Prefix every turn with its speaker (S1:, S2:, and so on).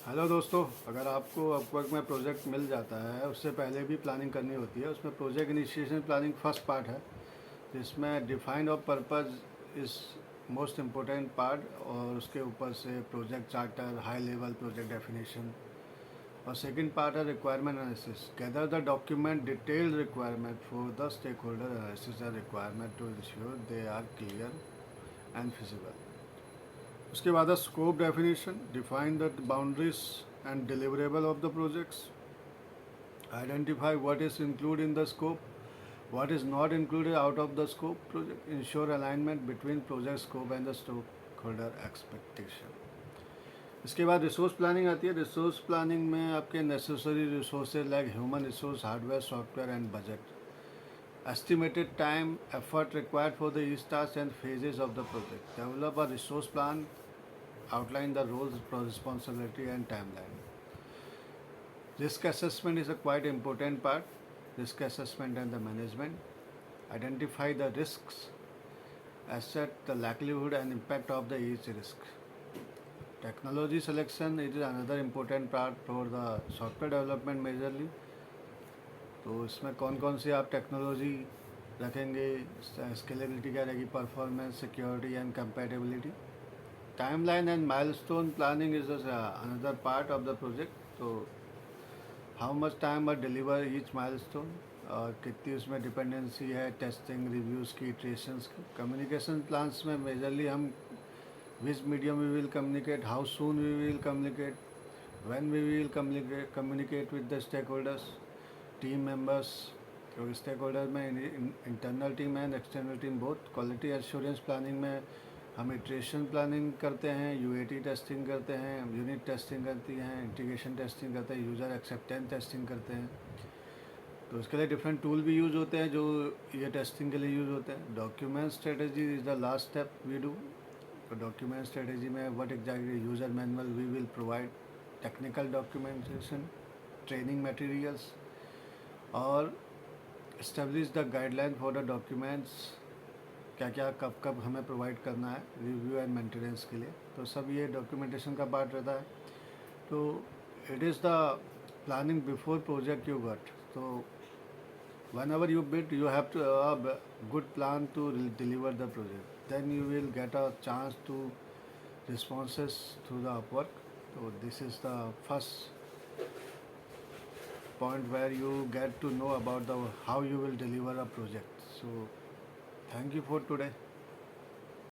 S1: Hello दोस्तों, अगर आपको अपवर्क में प्रोजेक्ट मिल जाता है उससे पहले भी प्लानिंग करनी होती है। उसमें project initiation planning first part है, जिसमें defined of purpose is most important part, और उसके ऊपर से project charter, high level project definition. और सेकंड पार्ट है requirement analysis, gather the document detailed requirement for the stakeholder analysis and requirement to ensure they are clear and feasible. उसके बाद scope definition, define the boundaries and deliverable of the projects, identify what is include in the scope, what is not included out of the scope project, ensure alignment between project scope and the stakeholder expectation. इसके बाद resource planning आती है। Resource planning में आपके necessary resources like human resource, hardware, software and budget, estimated time, effort required for the each task and phases of the project. Develop a resource plan, outline the roles, responsibility and timeline. Risk assessment is a quite important part. Risk assessment and the management. Identify the risks, assess the likelihood and impact of the each risk. Technology selection is another important part for the software development majorly. तो इसमें कौन कौन सी आप technology रखेंगे, scalability क्या रहेगी, performance, security and compatibility. Timeline and milestone planning is another part of the project. तो how much time are deliver each milestone, और कितनी उसमें डिपेंडेंसी है टेस्टिंग, रिव्यूज़ की, इटरेशंस की। कम्युनिकेशन प्लान्स में मेजरली हम which medium we will communicate, how soon we will communicate, when we will communicate with the stakeholders, team members. क्योंकि stakeholder में internal team and external team both. Quality assurance planning में हम iteration planning करते हैं, UAT testing करते हैं, unit testing करती हैं, इंटीग्रेशन टेस्टिंग करते हैं, यूज़र एक्सेप्टेंस टेस्टिंग करते हैं। तो इसके लिए डिफरेंट टूल भी यूज़ होते हैं जो ये टेस्टिंग के लिए यूज़ होते हैं। Document strategy is the last step we do. तो डॉक्यूमेंट स्ट्रेटेजी में what exactly user manual we will provide, technical documentation, training materials, और establish the guideline for the documents, क्या क्या कब कब हमें प्रोवाइड करना है रिव्यू एंड मेंटेनेंस के लिए। तो सब ये डॉक्यूमेंटेशन का पार्ट रहता है। तो it is the planning before project you got. तो whenever you bid you have to good plan to deliver the project, then you will get a chance to responses through the Upwork. तो this is the first point where you get to know about the how you will deliver a project. So thank you for today.